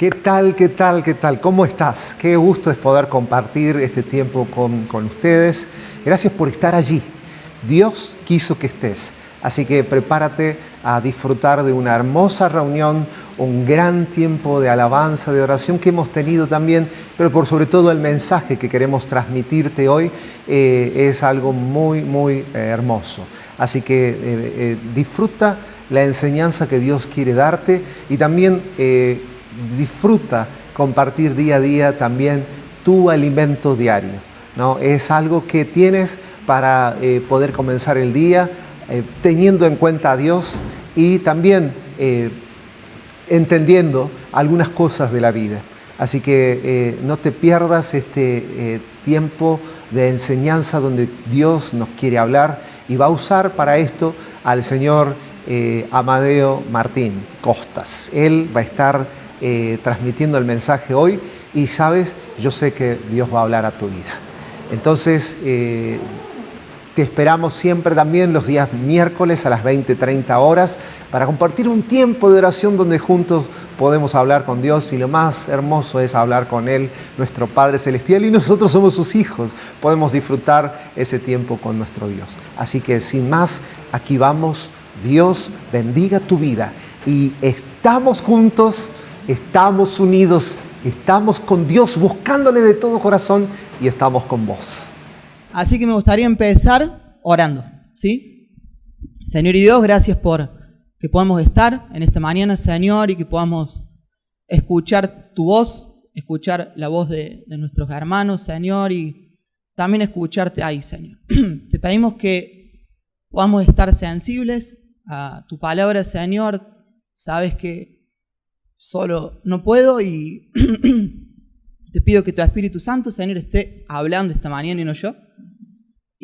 ¿Qué tal? ¿Qué tal? ¿Qué tal? ¿Cómo estás? Qué gusto es poder compartir este tiempo con ustedes. Gracias por estar allí. Dios quiso que estés. Así que prepárate a disfrutar de una hermosa reunión, un gran tiempo de alabanza, de oración que hemos tenido también, pero por sobre todo el mensaje que queremos transmitirte hoy es algo muy hermoso. Así que disfruta la enseñanza que Dios quiere darte y también disfruta compartir día a día también tu alimento diario, ¿no? Es algo que tienes para poder comenzar el día teniendo en cuenta a Dios y también entendiendo algunas cosas de la vida. Así que no te pierdas este tiempo de enseñanza donde Dios nos quiere hablar y va a usar para esto al señor Amadeo Martín Costas. Él va a estar transmitiendo el mensaje hoy y sabes, yo sé que Dios va a hablar a tu vida. Entonces, te esperamos siempre también los días miércoles a las 20:30 horas para compartir un tiempo de oración donde juntos podemos hablar con Dios y lo más hermoso es hablar con Él, nuestro Padre Celestial, y nosotros somos sus hijos. Podemos disfrutar ese tiempo con nuestro Dios. Así que sin más, aquí vamos. Dios bendiga tu vida y estamos juntos, estamos unidos, estamos con Dios buscándole de todo corazón y estamos con vos. Así que me gustaría empezar orando, ¿sí? Señor y Dios, gracias por que podamos estar en esta mañana, Señor, y que podamos escuchar tu voz, escuchar la voz de nuestros hermanos, Señor, y también escucharte ahí, Señor. Te pedimos que podamos estar sensibles a tu palabra, Señor. Sabes que solo no puedo y te pido que tu Espíritu Santo, Señor, esté hablando esta mañana y no yo.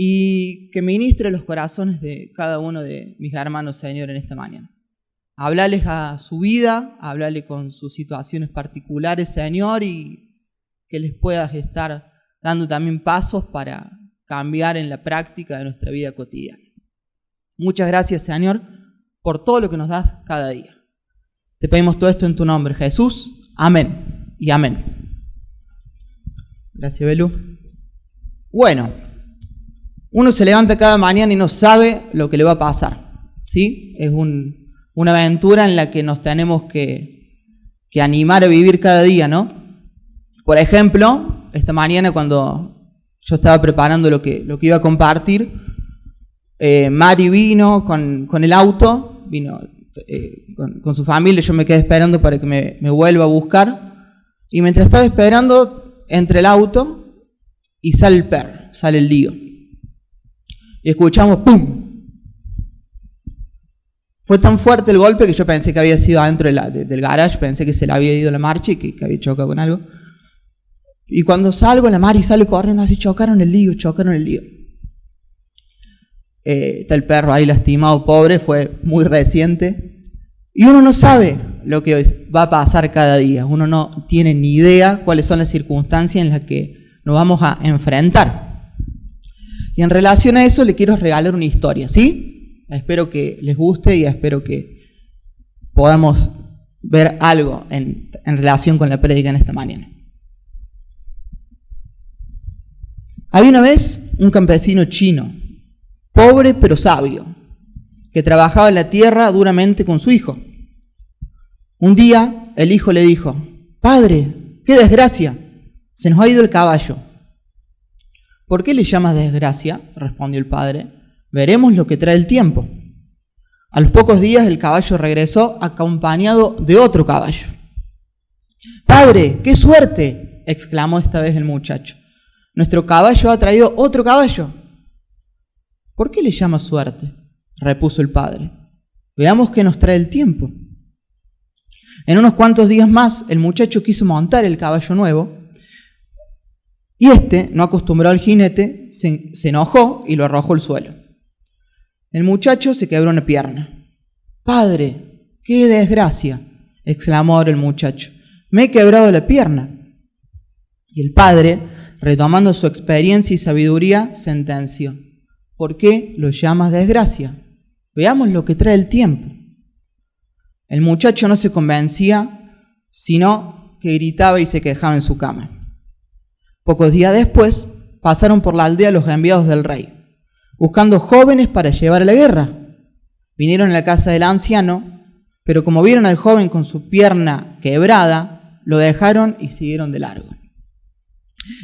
Y que ministre los corazones de cada uno de mis hermanos, Señor, en esta mañana. Háblales a su vida, háblale con sus situaciones particulares, Señor, y que les puedas estar dando también pasos para cambiar en la práctica de nuestra vida cotidiana. Muchas gracias, Señor, por todo lo que nos das cada día. Te pedimos todo esto en tu nombre, Jesús. Amén y amén. Gracias, Belu. Bueno, uno se levanta cada mañana y no sabe lo que le va a pasar, ¿sí? Es una aventura en la que nos tenemos que animar a vivir cada día, ¿no? Por ejemplo, esta mañana cuando yo estaba preparando lo que iba a compartir, Mari vino con el auto, vino con su familia, yo me quedé esperando para que me vuelva a buscar, y mientras estaba esperando, entra el auto y sale el perro, sale el lío. Y escuchamos ¡pum! Fue tan fuerte el golpe que yo pensé que había sido adentro del garage, pensé que se le había ido la marcha y que había chocado con algo. Y cuando salgo, la Mari sale corriendo así, chocaron el lío. Está el perro ahí lastimado, pobre, fue muy reciente. Y uno no sabe lo que va a pasar cada día, uno no tiene ni idea cuáles son las circunstancias en las que nos vamos a enfrentar. Y en relación a eso le quiero regalar una historia, ¿sí? Espero que les guste y espero que podamos ver algo en relación con la prédica en esta mañana. Había una vez un campesino chino, pobre pero sabio, que trabajaba en la tierra duramente con su hijo. Un día el hijo le dijo: «Padre, qué desgracia, se nos ha ido el caballo». «¿Por qué le llamas desgracia?», respondió el padre. «Veremos lo que trae el tiempo». A los pocos días el caballo regresó acompañado de otro caballo. «¡Padre, qué suerte!», exclamó esta vez el muchacho. «Nuestro caballo ha traído otro caballo». «¿Por qué le llamas suerte?», repuso el padre. «Veamos qué nos trae el tiempo». En unos cuantos días más el muchacho quiso montar el caballo nuevo, y no acostumbrado al jinete, se enojó y lo arrojó al suelo. El muchacho se quebró una pierna. «Padre, qué desgracia», exclamó ahora el muchacho. «Me he quebrado la pierna». Y el padre, retomando su experiencia y sabiduría, sentenció: «¿Por qué lo llamas desgracia? Veamos lo que trae el tiempo». El muchacho no se convencía, sino que gritaba y se quejaba en su cama. Pocos días después, pasaron por la aldea los enviados del rey, buscando jóvenes para llevar a la guerra. Vinieron a la casa del anciano, pero como vieron al joven con su pierna quebrada, lo dejaron y siguieron de largo.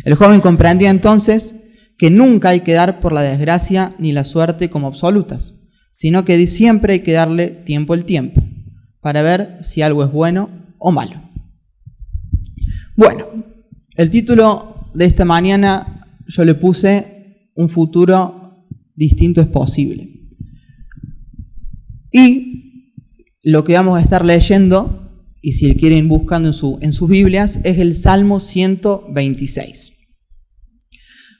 El joven comprendía entonces que nunca hay que dar por la desgracia ni la suerte como absolutas, sino que siempre hay que darle tiempo al tiempo, para ver si algo es bueno o malo. Bueno, el título de esta mañana yo le puse "Un futuro distinto es posible". Y lo que vamos a estar leyendo, y si quieren buscando en sus Biblias, es el Salmo 126.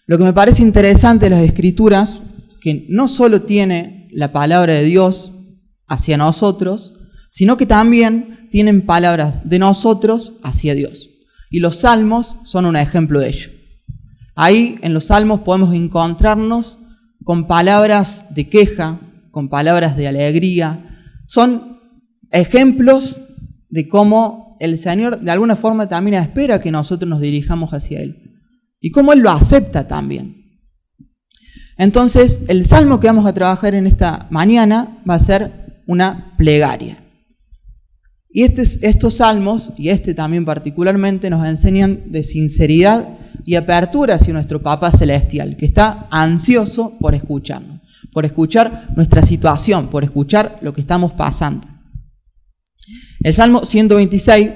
Lo que me parece interesante de las Escrituras, que no solo tiene la palabra de Dios hacia nosotros, sino que también tienen palabras de nosotros hacia Dios. Y los salmos son un ejemplo de ello. Ahí en los salmos podemos encontrarnos con palabras de queja, con palabras de alegría. Son ejemplos de cómo el Señor de alguna forma también espera que nosotros nos dirijamos hacia Él. Y cómo Él lo acepta también. Entonces, el salmo que vamos a trabajar en esta mañana va a ser una plegaria. Y estos salmos, y este también particularmente, nos enseñan de sinceridad y apertura hacia nuestro Papá Celestial, que está ansioso por escucharnos, por escuchar nuestra situación, por escuchar lo que estamos pasando. El Salmo 126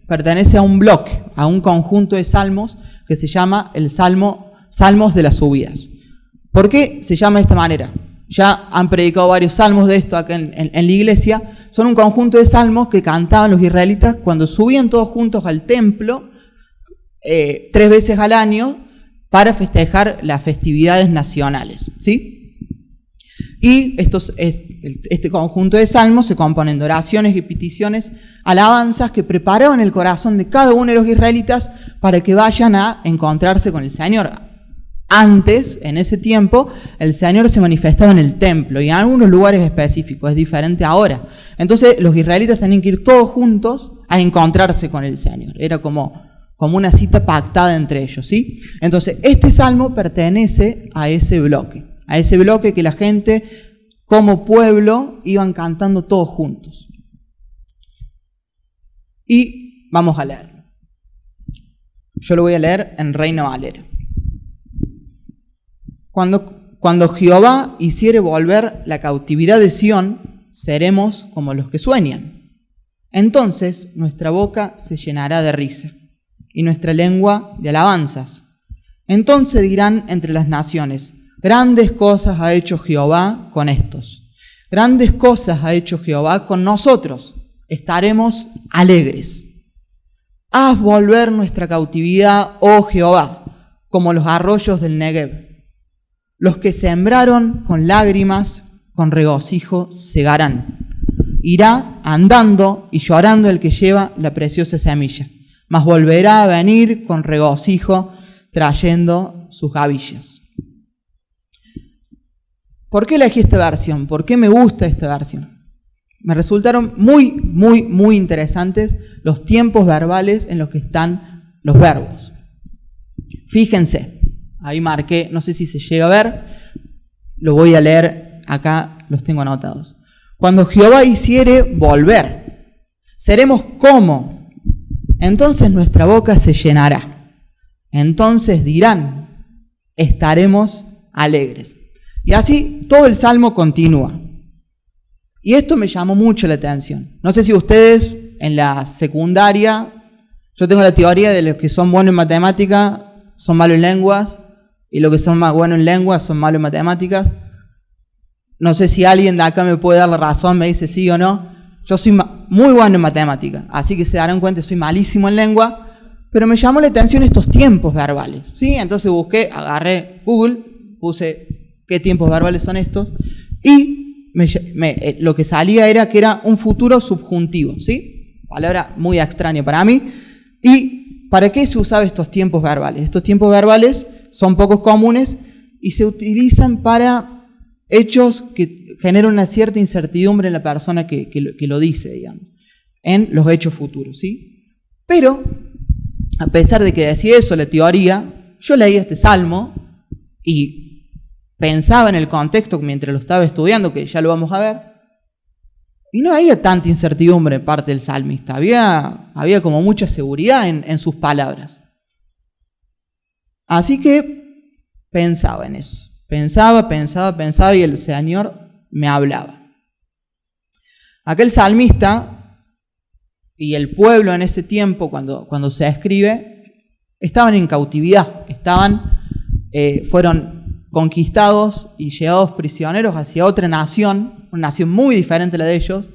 pertenece a un bloque, a un conjunto de salmos que se llama el Salmos de las Subidas. ¿Por qué se llama de esta manera? Ya han predicado varios salmos de esto acá en la iglesia. Son un conjunto de salmos que cantaban los israelitas cuando subían todos juntos al templo 3 veces al año para festejar las festividades nacionales, ¿sí? Y este conjunto de salmos se componen de oraciones y peticiones, alabanzas que preparaban el corazón de cada uno de los israelitas para que vayan a encontrarse con el Señor. Antes, en ese tiempo, el Señor se manifestaba en el templo y en algunos lugares específicos, es diferente ahora. Entonces los israelitas tenían que ir todos juntos a encontrarse con el Señor. Era como una cita pactada entre ellos, ¿sí? Entonces este salmo pertenece a ese bloque que la gente como pueblo iban cantando todos juntos. Y vamos a leer. Yo lo voy a leer en Reina Valera. Cuando Jehová hiciere volver la cautividad de Sión, seremos como los que sueñan. Entonces nuestra boca se llenará de risa y nuestra lengua de alabanzas. Entonces dirán entre las naciones: grandes cosas ha hecho Jehová con estos. Grandes cosas ha hecho Jehová con nosotros. Estaremos alegres. Haz volver nuestra cautividad, oh Jehová, como los arroyos del Negev. Los que sembraron con lágrimas, con regocijo segarán. Irá andando y llorando el que lleva la preciosa semilla, mas volverá a venir con regocijo trayendo sus gavillas. ¿Por qué elegí esta versión? ¿Por qué me gusta esta versión? Me resultaron muy interesantes los tiempos verbales en los que están los verbos. Fíjense. Ahí marqué, no sé si se llega a ver, lo voy a leer acá, los tengo anotados. Cuando Jehová hiciere volver, seremos como. Entonces nuestra boca se llenará. Entonces dirán, estaremos alegres. Y así todo el salmo continúa. Y esto me llamó mucho la atención. No sé si ustedes en la secundaria, yo tengo la teoría de los que son buenos en matemática son malos en lenguas, y los que son más buenos en lenguas son malos en matemáticas. No sé si alguien de acá me puede dar la razón, me dice sí o no. Yo soy muy bueno en matemáticas, así que se darán cuenta que soy malísimo en lengua, pero me llamó la atención estos tiempos verbales, ¿sí? Entonces agarré Google, puse qué tiempos verbales son estos, y lo que salía era que era un futuro subjuntivo, ¿sí? Palabra muy extraña para mí. ¿Y para qué se usaban estos tiempos verbales? Estos tiempos verbales son pocos comunes y se utilizan para hechos que generan una cierta incertidumbre en la persona que lo dice, digamos, en los hechos futuros, ¿sí? Pero a pesar de que decía eso la teoría, yo leía este salmo y pensaba en el contexto mientras lo estaba estudiando, que ya lo vamos a ver, y no había tanta incertidumbre en parte del salmista, había como mucha seguridad en sus palabras. Así que pensaba en eso, pensaba y el Señor me hablaba. Aquel salmista y el pueblo en ese tiempo, cuando se escribe, estaban en cautividad, fueron conquistados y llevados prisioneros hacia otra nación, una nación muy diferente a la de ellos,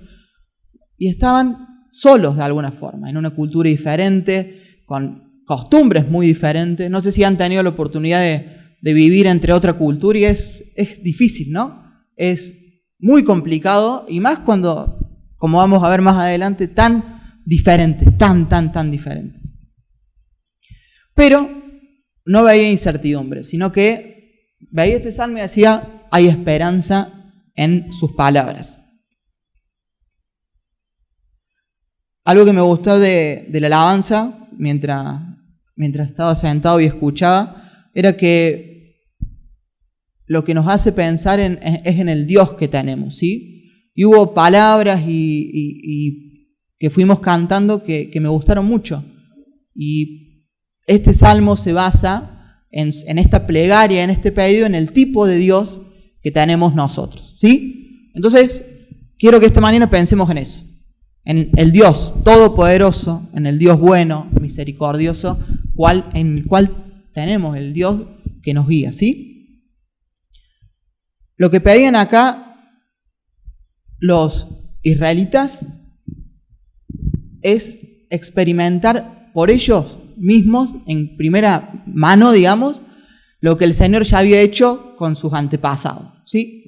y estaban solos de alguna forma, en una cultura diferente, con costumbres muy diferentes. No sé si han tenido la oportunidad de vivir entre otra cultura y es difícil, ¿no? Es muy complicado y más cuando, como vamos a ver más adelante, tan diferentes, tan diferentes. Pero no veía incertidumbre, sino que veía este salmo y decía, hay esperanza en sus palabras. Algo que me gustó de la alabanza, mientras estaba sentado y escuchaba, era que lo que nos hace pensar es en el Dios que tenemos, ¿sí? Y hubo palabras y que fuimos cantando que me gustaron mucho. Y este salmo se basa en esta plegaria, en este pedido, en el tipo de Dios que tenemos nosotros, ¿sí? Entonces, quiero que esta mañana pensemos en eso. En el Dios todopoderoso, en el Dios bueno, misericordioso, en el cual tenemos el Dios que nos guía, ¿sí? Lo que pedían acá los israelitas es experimentar por ellos mismos, en primera mano, digamos, lo que el Señor ya había hecho con sus antepasados, ¿sí?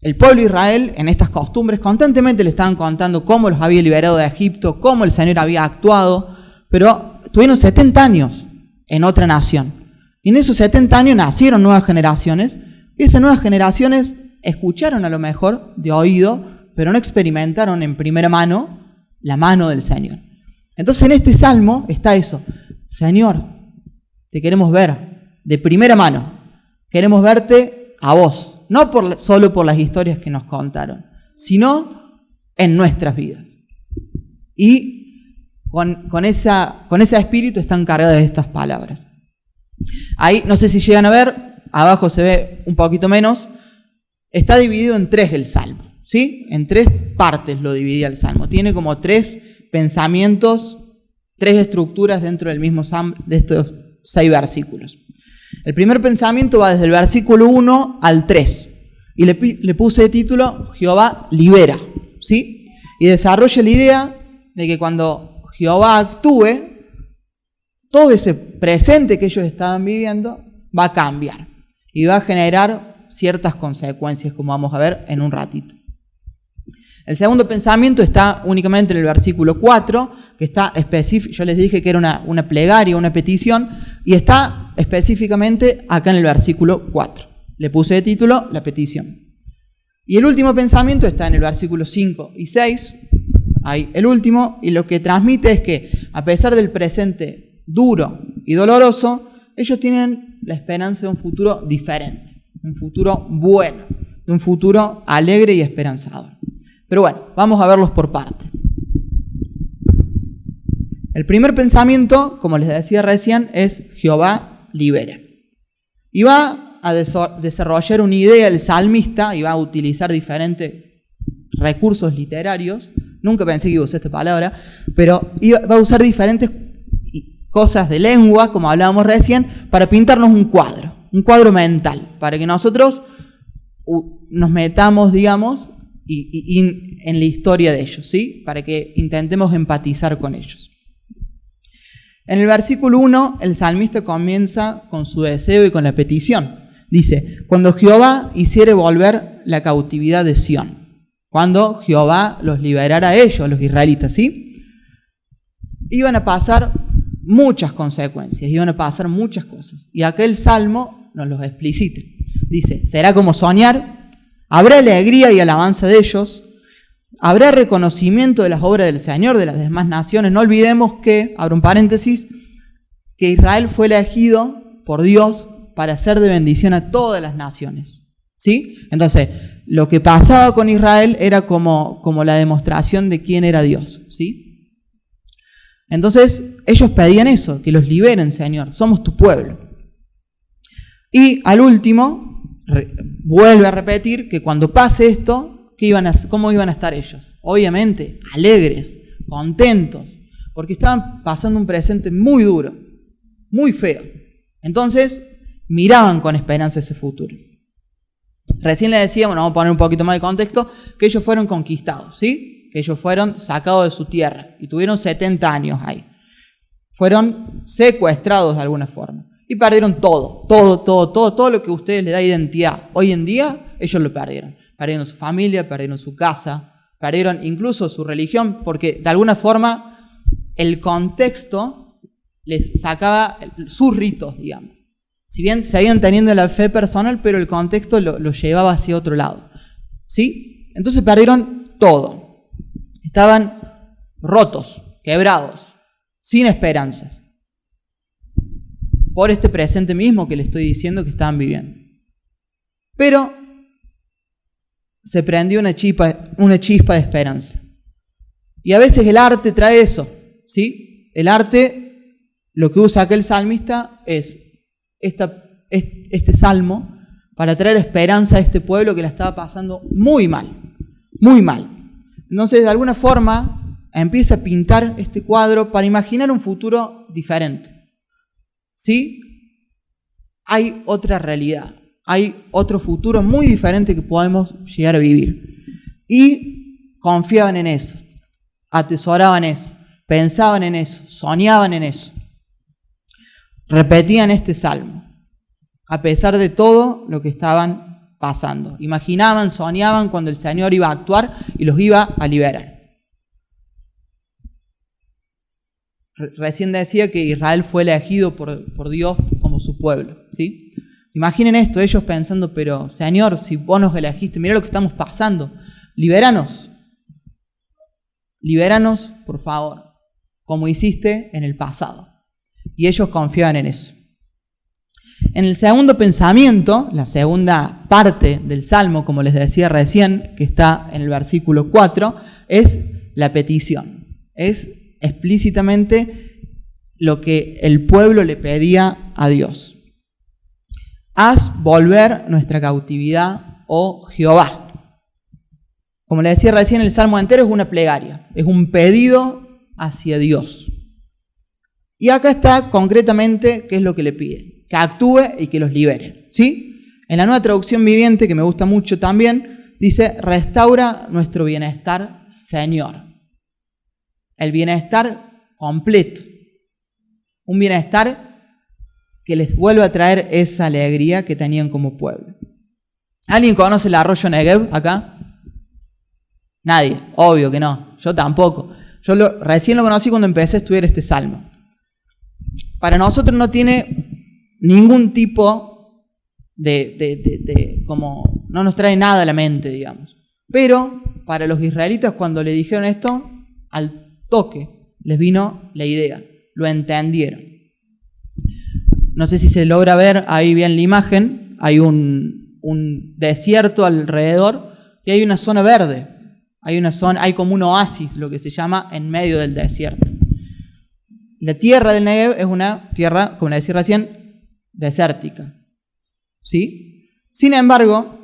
El pueblo de Israel, en estas costumbres, constantemente le estaban contando cómo los había liberado de Egipto, cómo el Señor había actuado, pero tuvieron 70 años en otra nación. Y en esos 70 años nacieron nuevas generaciones, y esas nuevas generaciones escucharon a lo mejor de oído, pero no experimentaron en primera mano la mano del Señor. Entonces en este salmo está eso. Señor, te queremos ver de primera mano. Queremos verte a vos. No solo por las historias que nos contaron, sino en nuestras vidas. Y con ese espíritu están cargadas estas palabras. Ahí, no sé si llegan a ver, abajo se ve un poquito menos, está dividido en 3 el Salmo, ¿sí? En 3 partes lo dividía el Salmo. Tiene como 3 pensamientos, 3 estructuras dentro del mismo Salmo, de estos 6 versículos. El primer pensamiento va desde el versículo 1 al 3 y le puse de título Jehová libera, ¿sí? Y desarrolla la idea de que cuando Jehová actúe, todo ese presente que ellos estaban viviendo va a cambiar y va a generar ciertas consecuencias, como vamos a ver en un ratito. El segundo pensamiento está únicamente en el versículo 4, que está específico. Yo les dije que era una plegaria, una petición, y está específicamente acá en el versículo 4. Le puse de título la petición. Y el último pensamiento está en el versículo 5 y 6, ahí el último, y lo que transmite es que a pesar del presente duro y doloroso, ellos tienen la esperanza de un futuro diferente, un futuro bueno, de un futuro alegre y esperanzador. Pero bueno, vamos a verlos por parte. El primer pensamiento, como les decía recién, es Jehová libera. Y va a desarrollar una idea el salmista y va a utilizar diferentes recursos literarios. Nunca pensé que iba a usar esta palabra, pero va a usar diferentes cosas de lengua, como hablábamos recién, para pintarnos un cuadro mental, para que nosotros nos metamos, digamos, y en la historia de ellos, ¿sí? Para que intentemos empatizar con ellos. En el versículo 1, el salmista comienza con su deseo y con la petición. Dice, cuando Jehová hiciere volver la cautividad de Sión, cuando Jehová los liberara a ellos, los israelitas, ¿sí? Iban a pasar muchas consecuencias, iban a pasar muchas cosas. Y aquel salmo nos los explicita. Dice, será como soñar. Habrá alegría y alabanza de ellos, habrá reconocimiento de las obras del Señor, de las demás naciones. No olvidemos que, abro un paréntesis, que Israel fue elegido por Dios para ser de bendición a todas las naciones. ¿Sí? Entonces, lo que pasaba con Israel era como la demostración de quién era Dios. ¿Sí? Entonces, ellos pedían eso, que los liberen, Señor, somos tu pueblo. Y al último, vuelve a repetir que cuando pase esto, ¿cómo iban a estar ellos? Obviamente, alegres, contentos, porque estaban pasando un presente muy duro, muy feo. Entonces, miraban con esperanza ese futuro. Recién le decíamos, vamos a poner un poquito más de contexto, que ellos fueron conquistados, ¿sí? Que ellos fueron sacados de su tierra y tuvieron 70 años ahí. Fueron secuestrados de alguna forma y perdieron todo lo que a ustedes les da identidad. Hoy en día, ellos lo perdieron. Perdieron su familia, perdieron su casa, perdieron incluso su religión, porque de alguna forma el contexto les sacaba sus ritos, digamos. Si bien seguían teniendo la fe personal, pero el contexto lo llevaba hacia otro lado. ¿Sí? Entonces perdieron todo. Estaban rotos, quebrados, sin esperanzas. Por este presente mismo que les estoy diciendo que estaban viviendo. Pero se prendió una chispa de esperanza. Y a veces el arte trae eso, ¿sí? El arte, lo que usa aquel salmista es este salmo para traer esperanza a este pueblo que la estaba pasando muy mal, muy mal. Entonces, de alguna forma, empieza a pintar este cuadro para imaginar un futuro diferente. ¿Sí? Hay otra realidad, hay otro futuro muy diferente que podemos llegar a vivir. Y confiaban en eso, atesoraban eso, pensaban en eso, soñaban en eso. Repetían este salmo, a pesar de todo lo que estaban pasando. Imaginaban, soñaban cuando el Señor iba a actuar y los iba a liberar. Recién decía que Israel fue elegido por Dios como su pueblo, ¿sí? Imaginen esto, ellos pensando, pero Señor, si vos nos elegiste, mira lo que estamos pasando, libéranos, por favor, como hiciste en el pasado. Y ellos confiaban en eso. En el segundo pensamiento, la segunda parte del Salmo, como les decía recién, que está en el versículo 4, es la petición. Es explícitamente lo que el pueblo le pedía a Dios. Haz volver nuestra cautividad, oh Jehová. Como les decía recién, el Salmo entero es una plegaria, es un pedido hacia Dios. Y acá está concretamente qué es lo que le pide, que actúe y que los libere, ¿sí? En la Nueva Traducción Viviente, que me gusta mucho también, dice, restaura nuestro bienestar, Señor. El bienestar completo. Un bienestar que les vuelva a traer esa alegría que tenían como pueblo. ¿Alguien conoce el arroyo Negev acá? Nadie, obvio que no. Yo tampoco. Yo recién lo conocí cuando empecé a estudiar este salmo. Para nosotros no tiene ningún tipo como no nos trae nada a la mente, digamos. Pero para los israelitas, cuando le dijeron esto, al toque les vino la idea, lo entendieron. No sé si se logra ver ahí bien la imagen, hay un desierto alrededor y hay una zona verde, hay como un oasis, lo que se llama, en medio del desierto. La tierra del Negev es una tierra, como le decía recién, desértica, ¿sí? Sin embargo,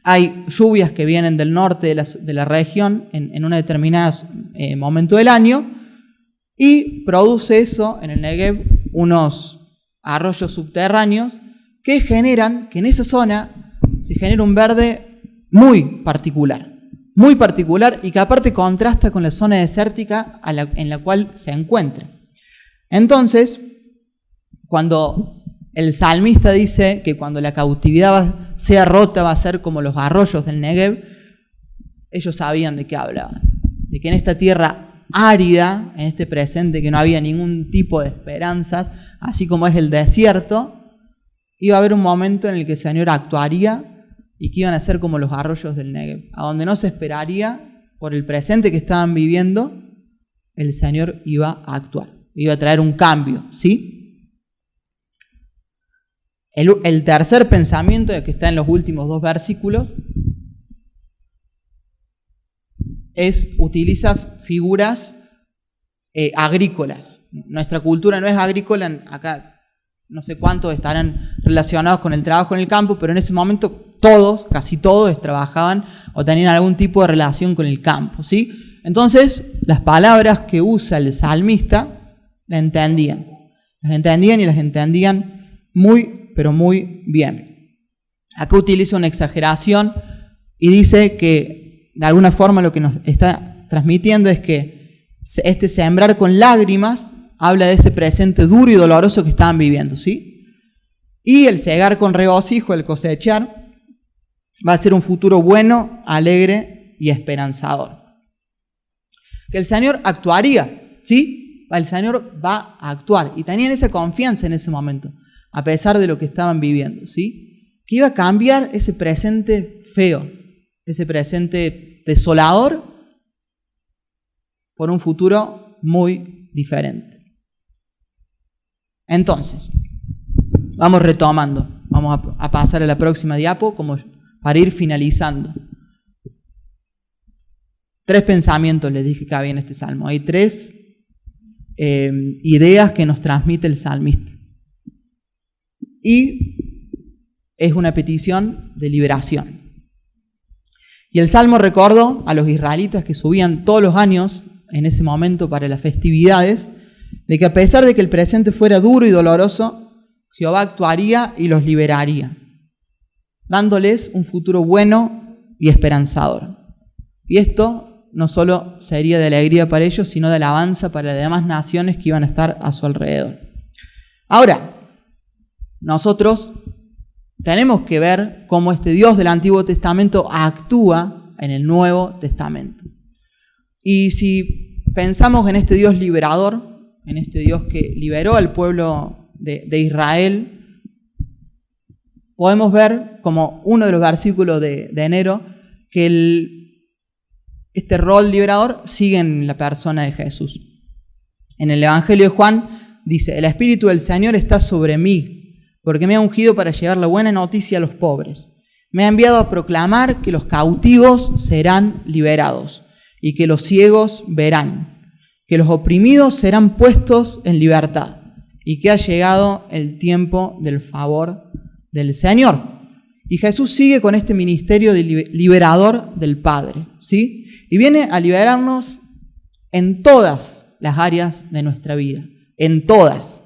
hay lluvias que vienen del norte de la región en un determinado momento del año y produce eso en el Negev unos arroyos subterráneos que generan que en esa zona se genera un verde muy particular y que aparte contrasta con la zona desértica en la cual se encuentra. Entonces, cuando el salmista dice que cuando la cautividad sea rota va a ser como los arroyos del Negev, ellos sabían de qué hablaban. De que en esta tierra árida, en este presente que no había ningún tipo de esperanzas, así como es el desierto, iba a haber un momento en el que el Señor actuaría y que iban a ser como los arroyos del Negev, a donde no se esperaría, por el presente que estaban viviendo, el Señor iba a actuar. iba a traer un cambio, ¿sí? El tercer pensamiento, que está en los últimos 2 versículos, utiliza figuras agrícolas. Nuestra cultura no es agrícola, acá no sé cuántos estarán relacionados con el trabajo en el campo, pero en ese momento todos, casi todos, trabajaban o tenían algún tipo de relación con el campo, ¿sí? Entonces, las palabras que usa el salmista las entendían. Las entendían y las entendían muy, pero muy bien. Acá utiliza una exageración y dice que, de alguna forma, lo que nos está transmitiendo es que este sembrar con lágrimas habla de ese presente duro y doloroso que estaban viviendo, ¿sí? Y el segar con regocijo, el cosechar, va a ser un futuro bueno, alegre y esperanzador. Que el Señor actuaría, ¿sí? El Señor va a actuar. Y tenían esa confianza en ese momento, a pesar de lo que estaban viviendo, ¿sí? Que iba a cambiar ese presente feo, ese presente desolador, por un futuro muy diferente. Entonces, vamos retomando. Vamos a pasar a la próxima diapo como para ir finalizando. 3 pensamientos les dije que había en este salmo. Hay 3 ideas que nos transmite el salmista. Y es una petición de liberación. Y el salmo recordó a los israelitas que subían todos los años en ese momento para las festividades, de que a pesar de que el presente fuera duro y doloroso, Jehová actuaría y los liberaría, dándoles un futuro bueno y esperanzador. Y esto no solo sería de alegría para ellos, sino de alabanza para las demás naciones que iban a estar a su alrededor. Ahora, nosotros tenemos que ver cómo este Dios del Antiguo Testamento actúa en el Nuevo Testamento. Y si pensamos en este Dios liberador, en este Dios que liberó al pueblo de Israel, podemos ver como uno de los versículos de enero que este rol liberador sigue en la persona de Jesús. En el Evangelio de Juan dice: el Espíritu del Señor está sobre mí, porque me ha ungido para llevar la buena noticia a los pobres. Me ha enviado a proclamar que los cautivos serán liberados y que los ciegos verán, que los oprimidos serán puestos en libertad y que ha llegado el tiempo del favor del Señor. Y Jesús sigue con este ministerio de liberador del Padre, ¿sí? Y viene a liberarnos en todas las áreas de nuestra vida, en todas.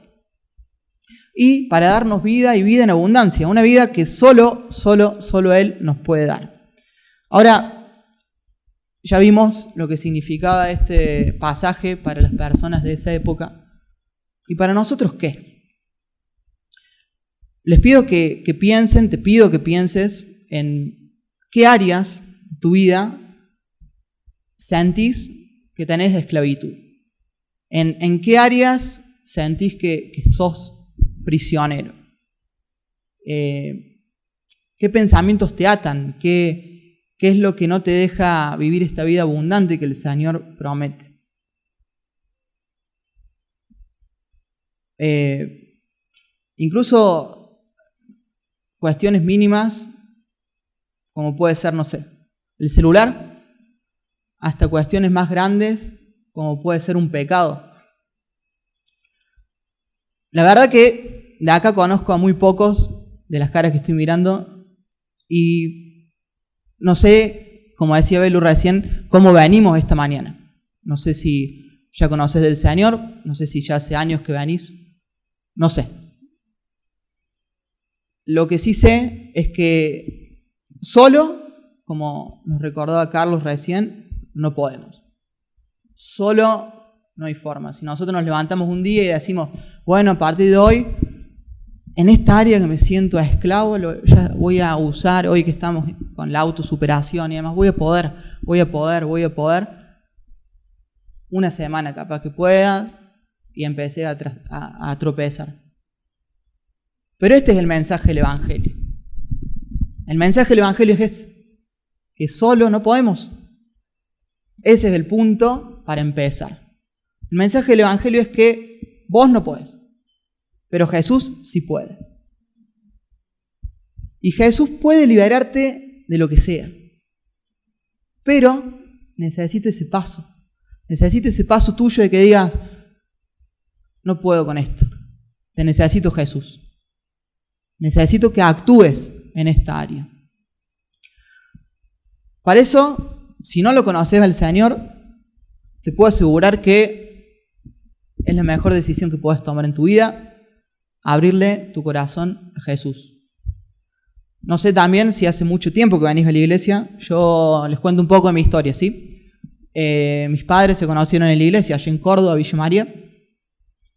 Y para darnos vida y vida en abundancia, una vida que solo Él nos puede dar. Ahora, ya vimos lo que significaba este pasaje para las personas de esa época. ¿Y para nosotros qué? Les pido que piensen, te pido que pienses en qué áreas de tu vida sentís que tenés de esclavitud. En qué áreas sentís que sos prisionero. ¿Qué pensamientos te atan? ¿Qué es lo que no te deja vivir esta vida abundante que el Señor promete? Incluso cuestiones mínimas, como puede ser, no sé, el celular, hasta cuestiones más grandes, como puede ser un pecado. La verdad que de acá conozco a muy pocos de las caras que estoy mirando y no sé, como decía Belu recién, cómo venimos esta mañana. No sé si ya conoces del Señor, no sé si ya hace años que venís, no sé. Lo que sí sé es que solo, como nos recordaba Carlos recién, no podemos. Solo no hay forma. Si nosotros nos levantamos un día y decimos, bueno, a partir de hoy, en esta área que me siento esclavo, ya voy a usar, hoy que estamos con la autosuperación y demás, voy a poder, una semana capaz que pueda, y empecé a tropezar. Pero este es el mensaje del Evangelio. El mensaje del Evangelio es ese, que solo no podemos. Ese es el punto para empezar. El mensaje del Evangelio es que vos no podés, pero Jesús sí puede. Y Jesús puede liberarte de lo que sea, pero necesita ese paso. Necesita ese paso tuyo de que digas, no puedo con esto, te necesito, Jesús. Necesito que actúes en esta área. Para eso, si no lo conoces al Señor, te puedo asegurar que es la mejor decisión que puedes tomar en tu vida, abrirle tu corazón a Jesús. No sé también si hace mucho tiempo que venís a la iglesia. Yo les cuento un poco de mi historia, ¿sí? Mis padres se conocieron en la iglesia, allí en Córdoba, Villa María.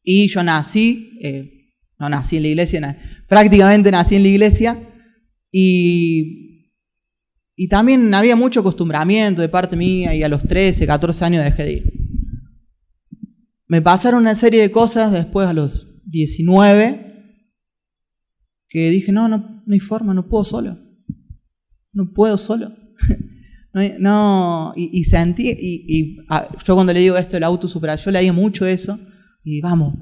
Y yo nací, no nací en la iglesia, prácticamente nací en la iglesia. Y también había mucho acostumbramiento de parte mía y a los 13, 14 años dejé de ir. Me pasaron una serie de cosas después a los 19 que dije, no hay forma, no puedo solo. No puedo solo. Y sentí, yo cuando le digo esto del autosuperación, yo leía mucho eso, y vamos,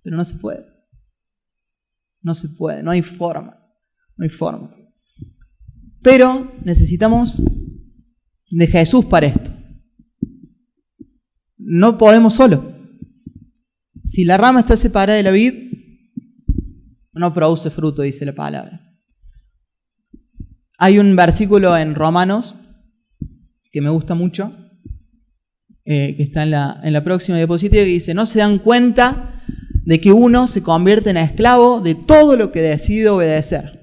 pero no se puede. No se puede, no hay forma. Pero necesitamos de Jesús para esto. No podemos solo. Si la rama está separada de la vid, no produce fruto, dice la palabra. Hay un versículo en Romanos que me gusta mucho, que está en la próxima diapositiva, que dice, no se dan cuenta de que uno se convierte en esclavo de todo lo que decide obedecer.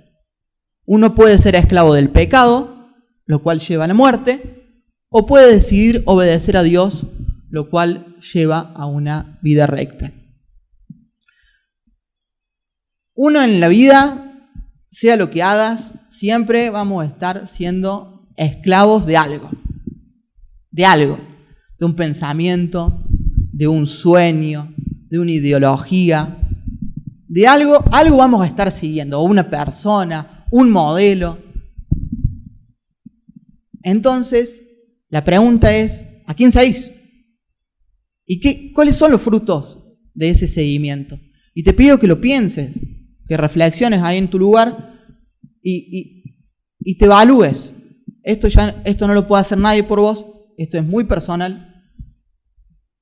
Uno puede ser esclavo del pecado, lo cual lleva a la muerte, o puede decidir obedecer a Dios, lo cual lleva a una vida recta. Uno en la vida, sea lo que hagas, siempre vamos a estar siendo esclavos de algo. De un pensamiento, de un sueño, de una ideología, de algo vamos a estar siguiendo, o una persona, un modelo. Entonces, la pregunta es, ¿a quién seguís? ¿Y cuáles son los frutos de ese seguimiento? Y te pido que lo pienses, que reflexiones ahí en tu lugar y te evalúes. Esto no lo puede hacer nadie por vos, esto es muy personal.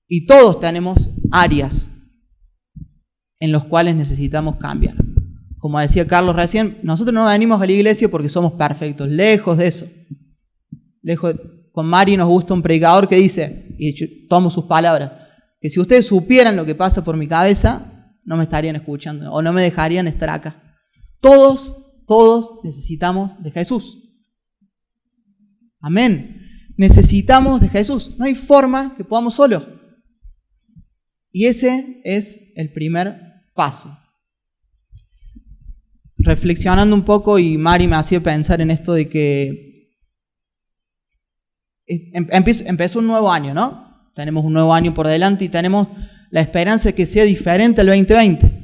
Y todos tenemos áreas en las cuales necesitamos cambiar. Como decía Carlos recién, nosotros no venimos a la iglesia porque somos perfectos, lejos de eso. Con Mari nos gusta un predicador que dice, y yo tomo sus palabras, que si ustedes supieran lo que pasa por mi cabeza, no me estarían escuchando o no me dejarían estar acá. Todos necesitamos de Jesús. Amén. Necesitamos de Jesús. No hay forma que podamos solos. Y ese es el primer paso. Reflexionando un poco, y Mari me hacía pensar en esto de que empezó un nuevo año, ¿no? Tenemos un nuevo año por delante y tenemos la esperanza de que sea diferente al 2020.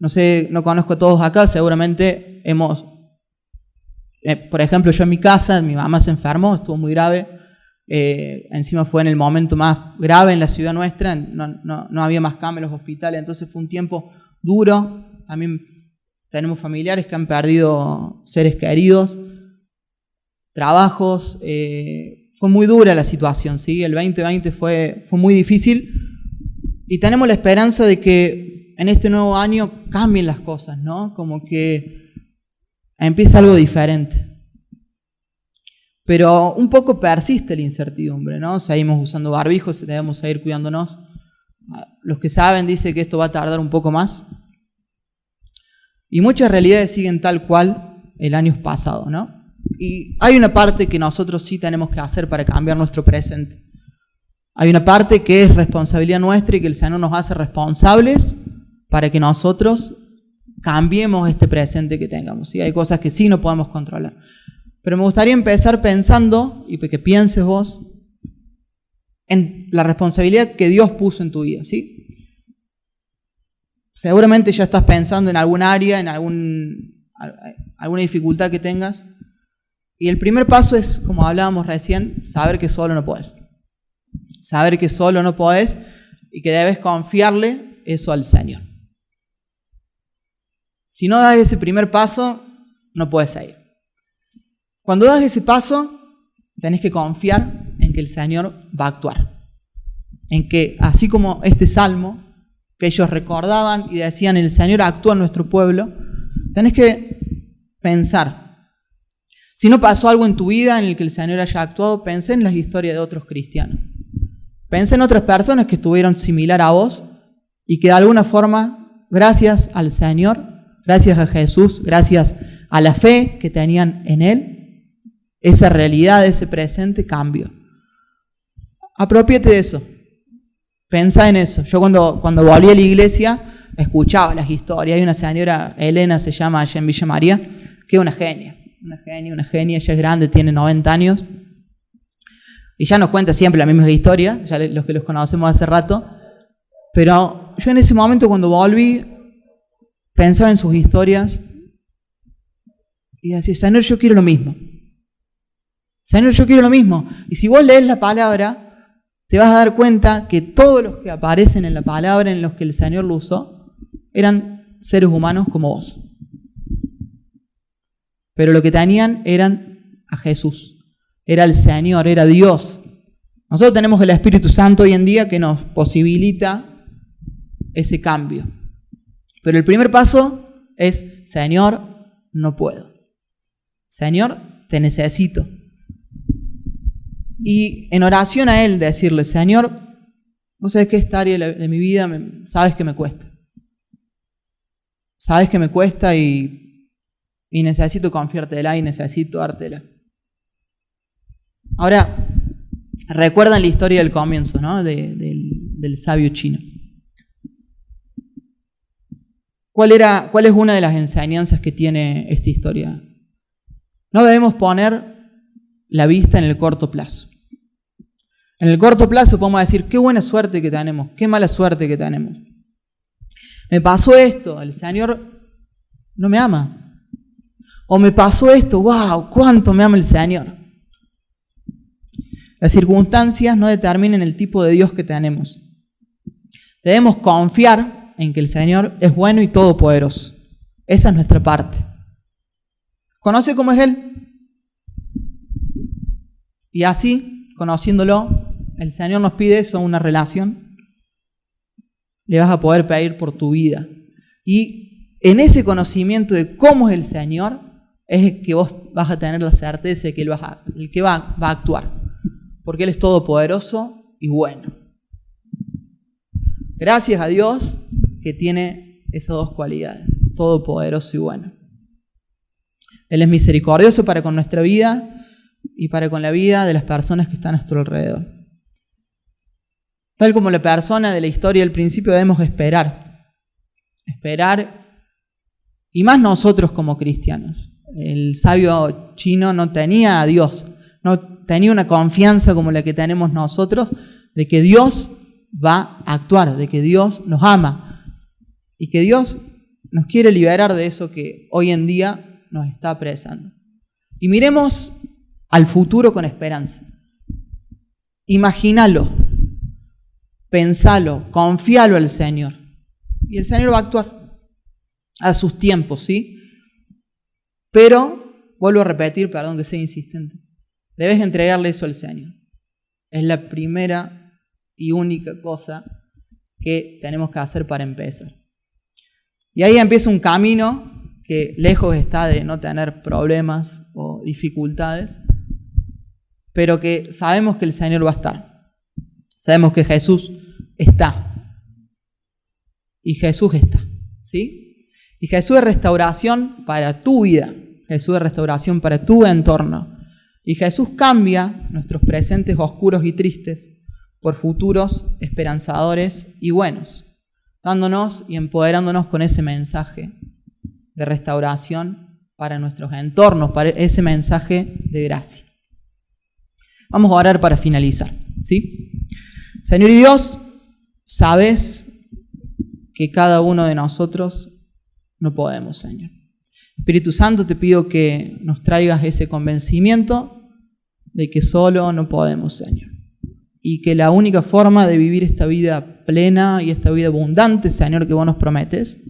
No sé, no conozco a todos acá, seguramente por ejemplo, yo en mi casa, mi mamá se enfermó, estuvo muy grave, encima fue en el momento más grave en la ciudad nuestra, no había más camas en los hospitales, entonces fue un tiempo duro. También tenemos familiares que han perdido seres queridos, trabajos, fue muy dura la situación, ¿sí? El 2020 fue muy difícil y tenemos la esperanza de que en este nuevo año cambien las cosas, ¿no? Como que empieza algo diferente. Pero un poco persiste la incertidumbre, ¿no? Seguimos usando barbijos, debemos seguir cuidándonos. Los que saben dicen que esto va a tardar un poco más. Y muchas realidades siguen tal cual el año pasado, ¿no? Y hay una parte que nosotros sí tenemos que hacer para cambiar nuestro presente. Hay una parte que es responsabilidad nuestra y que el Señor nos hace responsables para que nosotros cambiemos este presente que tengamos, ¿sí? Hay cosas que sí no podemos controlar. Pero me gustaría empezar pensando, y que pienses vos, en la responsabilidad que Dios puso en tu vida, ¿sí? Seguramente ya estás pensando en algún área, en alguna dificultad que tengas. Y el primer paso es, como hablábamos recién, saber que solo no puedes. Saber que solo no podés y que debes confiarle eso al Señor. Si no das ese primer paso, no puedes seguir. Cuando das ese paso, tenés que confiar en que el Señor va a actuar. En que, así como este salmo, que ellos recordaban y decían, el Señor actúa en nuestro pueblo, tenés que pensar. Si no pasó algo en tu vida en el que el Señor haya actuado, pensé en las historias de otros cristianos. Pensé en otras personas que estuvieron similar a vos y que de alguna forma, gracias al Señor, gracias a Jesús, gracias a la fe que tenían en Él, esa realidad, ese presente cambió. Apropiate de eso. Pensá en eso. Yo cuando volví a la iglesia, escuchaba las historias. Hay una señora, Elena se llama, allá en Villa María, que es una genia. Una genia. Ella es grande, tiene 90 años. Y ya nos cuenta siempre la misma historia, ya los que los conocemos hace rato. Pero yo en ese momento, cuando volví, pensaba en sus historias y decía, Señor, yo quiero lo mismo. Señor, yo quiero lo mismo. Y si vos lees la palabra, te vas a dar cuenta que todos los que aparecen en la palabra, en los que el Señor lo usó, eran seres humanos como vos. Pero lo que tenían eran a Jesús. Era el Señor, era Dios. Nosotros tenemos el Espíritu Santo hoy en día que nos posibilita ese cambio. Pero el primer paso es, Señor, no puedo. Señor, te necesito. Y en oración a Él decirle, Señor, vos sabés que esta área de mi vida sabes que me cuesta. Sabes que me cuesta y necesito confiártela y necesito dártela. Ahora, recuerdan la historia del comienzo, ¿no? del sabio chino. ¿Cuál es una de las enseñanzas que tiene esta historia? No debemos poner la vista en el corto plazo. En el corto plazo podemos decir, qué buena suerte que tenemos, qué mala suerte que tenemos. Me pasó esto, el Señor no me ama. O me pasó esto, wow, cuánto me ama el Señor. Las circunstancias no determinan el tipo de Dios que tenemos. Debemos confiar en que el Señor es bueno y todopoderoso. Esa es nuestra parte. ¿Conoce cómo es Él? Y así, conociéndolo, el Señor nos pide eso, una relación. Le vas a poder pedir por tu vida. Y en ese conocimiento de cómo es el Señor, es que vos vas a tener la certeza de que Él va a actuar. Porque Él es todopoderoso y bueno. Gracias a Dios que tiene esas dos cualidades, todopoderoso y bueno. Él es misericordioso para con nuestra vida y para con la vida de las personas que están a nuestro alrededor. Tal como la persona de la historia del principio debemos esperar. Esperar, y más nosotros como cristianos. El sabio chino no tenía a Dios, no tenía una confianza como la que tenemos nosotros de que Dios va a actuar, de que Dios nos ama y que Dios nos quiere liberar de eso que hoy en día nos está apresando. Y miremos al futuro con esperanza. Imagínalo, pensalo, confíalo al Señor. Y el Señor va a actuar a sus tiempos, ¿sí? Pero, vuelvo a repetir, perdón que sea insistente, debes entregarle eso al Señor. Es la primera y única cosa que tenemos que hacer para empezar. Y ahí empieza un camino que lejos está de no tener problemas o dificultades, pero que sabemos que el Señor va a estar. Sabemos que Jesús está. Y Jesús está, ¿sí? Y Jesús es restauración para tu vida. Jesús es restauración para tu entorno. Y Jesús cambia nuestros presentes oscuros y tristes por futuros esperanzadores y buenos, dándonos y empoderándonos con ese mensaje de restauración para nuestros entornos, para ese mensaje de gracia. Vamos a orar para finalizar, ¿sí? Señor y Dios, sabes que cada uno de nosotros no podemos, Señor. Espíritu Santo, te pido que nos traigas ese convencimiento de que solo no podemos, Señor. y que la única forma de vivir esta vida plena y esta vida abundante, Señor, que vos nos prometes,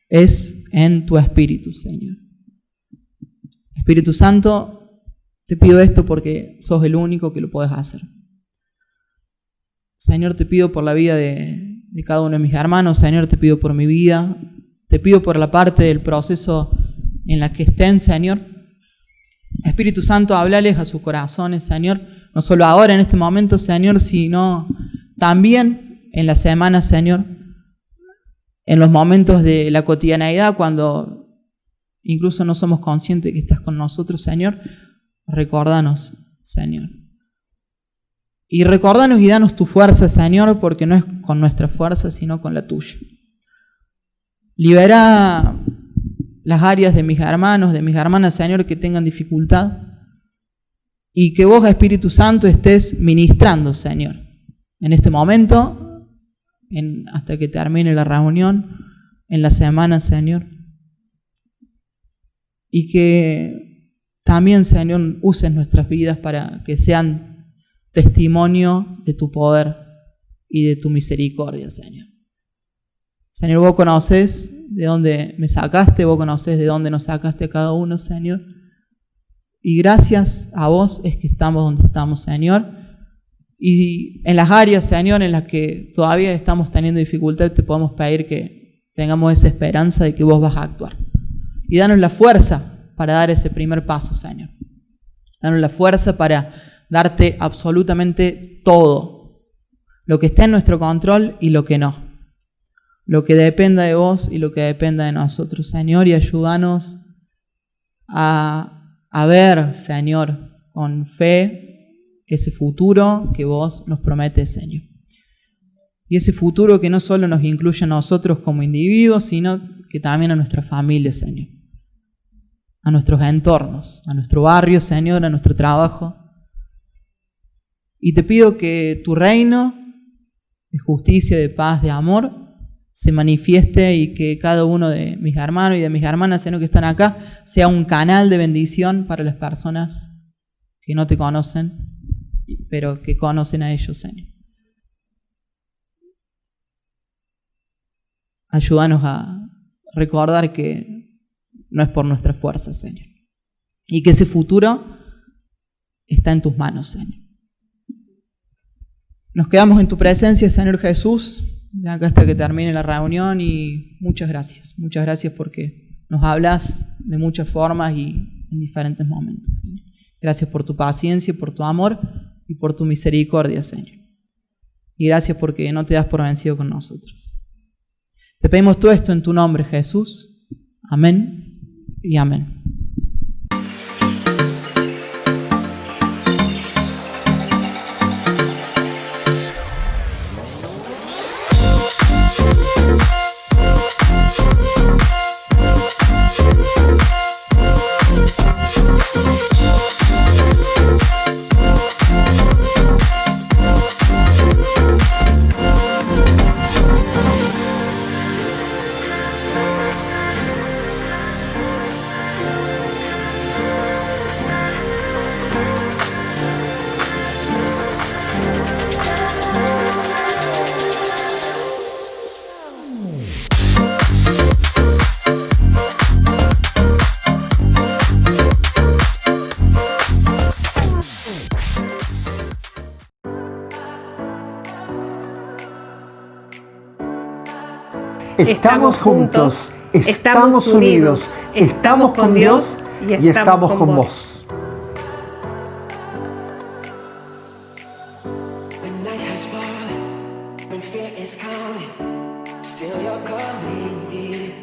es en tu Espíritu, Señor. Espíritu Santo, te pido esto porque sos el único que lo podés hacer. Señor, te pido por la vida de cada uno de mis hermanos, Señor, te pido por mi vida, te pido por la parte del proceso en la que estén, Señor. Espíritu Santo, háblales a sus corazones, Señor, no solo ahora en este momento, Señor, sino también en la semana, Señor, en los momentos de la cotidianeidad, cuando incluso no somos conscientes que estás con nosotros, Señor. Recórdanos, Señor. Y recórdanos y danos tu fuerza, Señor, porque no es con nuestra fuerza, sino con la tuya. Libera las áreas de mis hermanos, de mis hermanas, Señor, que tengan dificultad. Y que vos, Espíritu Santo, estés ministrando, Señor, en este momento, hasta que termine la reunión, en la semana, Señor. Y que también, Señor, uses nuestras vidas para que sean testimonio de tu poder y de tu misericordia, Señor. Señor, vos conocés de dónde me sacaste, vos conocés de dónde nos sacaste a cada uno, Señor. Y gracias a vos es que estamos donde estamos, Señor. Y en las áreas, Señor, en las que todavía estamos teniendo dificultad, te podemos pedir que tengamos esa esperanza de que vos vas a actuar. Y danos la fuerza para dar ese primer paso, Señor. Danos la fuerza para darte absolutamente todo. Lo que esté en nuestro control y lo que no. Lo que dependa de vos y lo que dependa de nosotros, Señor. Y ayúdanos a ver, Señor, con fe, ese futuro que vos nos prometes, Señor. Y ese futuro que no solo nos incluye a nosotros como individuos, sino que también a nuestra familia, Señor. A nuestros entornos, a nuestro barrio, Señor, a nuestro trabajo. Y te pido que tu reino de justicia, de paz, de amor, se manifieste y que cada uno de mis hermanos y de mis hermanas, Señor, que están acá, sea un canal de bendición para las personas que no te conocen, pero que conocen a ellos, Señor. Ayúdanos a recordar que no es por nuestra fuerza, Señor. Y que ese futuro está en tus manos, Señor. Nos quedamos en tu presencia, Señor Jesús, de acá hasta que termine la reunión, y muchas gracias. Muchas gracias porque nos hablas de muchas formas y en diferentes momentos, Señor. Gracias por tu paciencia, por tu amor y por tu misericordia, Señor. Y gracias porque no te das por vencido con nosotros. Te pedimos todo esto en tu nombre, Jesús. Amén y amén. Estamos juntos, estamos unidos, estamos con Dios y estamos con vos. When night has fallen, when fear is coming, still you're calling me.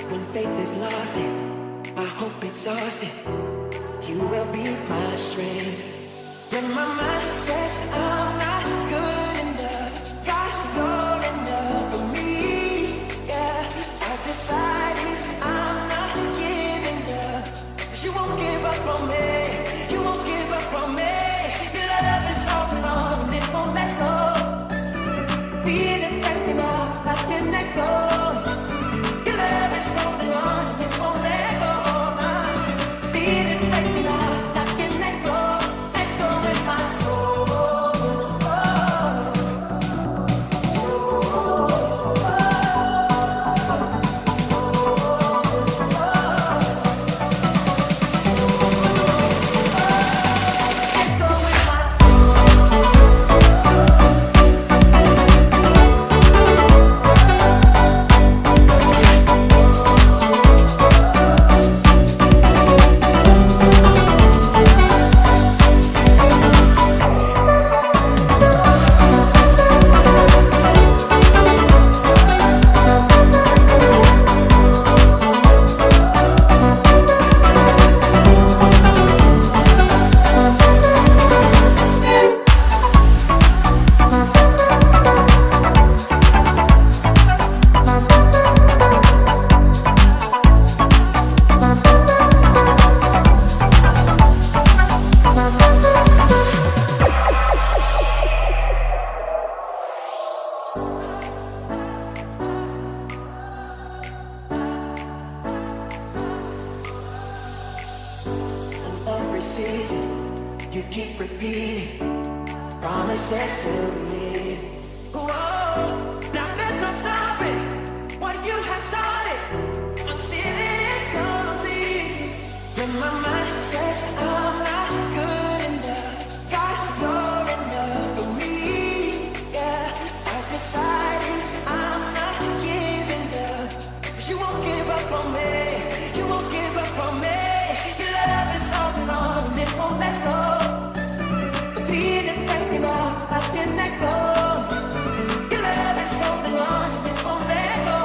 When faith is lost and my hope exhausted, you will be my strength. When my mind says I'm not good enough, God, you're enough for me. Yeah, I've decided I'm not giving up, 'cause you won't give up on me. You won't give up on me. Your love is all along and it won't let go. Being affected all, I can let go. Your love is all along and it won't let go. Being affected all, I can let go. Let go in my soul. season. You keep repeating promises to me. Whoa, now there's no stopping what you have started until it is complete. When my mind says I'm not good enough, God, you're enough for me. Yeah, I've decided I'm not giving up, 'cause you won't give up on me. You won't give up on me. Your love is holding on and it won't let go. The feeling breaking off, I didn't let go. Your love is holding on and it won't let go.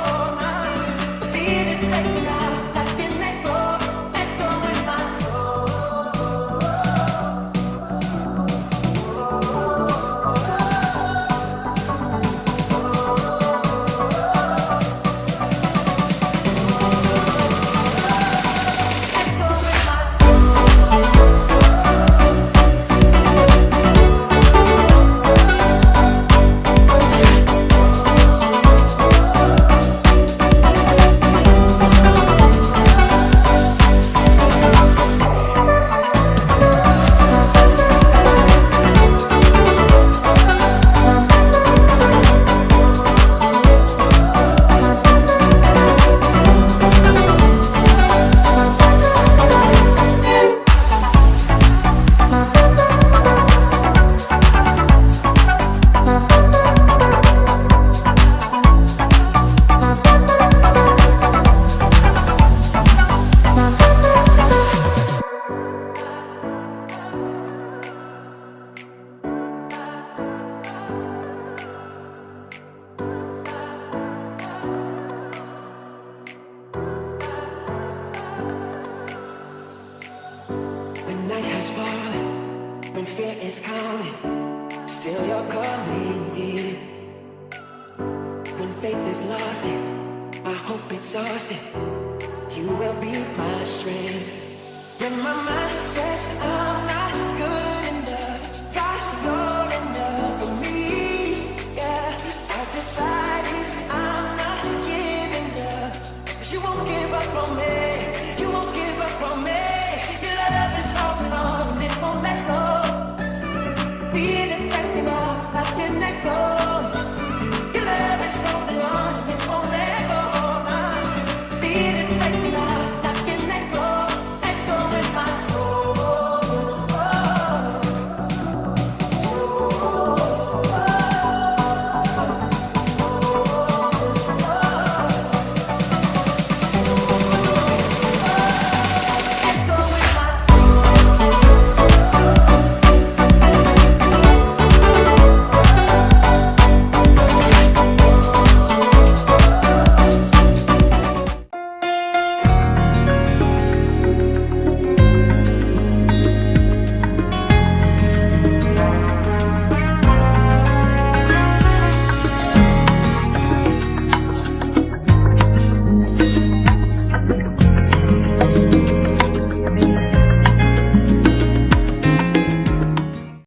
The feeling breaking off, I didn't let go. Let go in my soul. When night has fallen, when fear is calling, still you're calling me. When faith is lost and my hope exhausted, you will be my strength. When my mind says I'm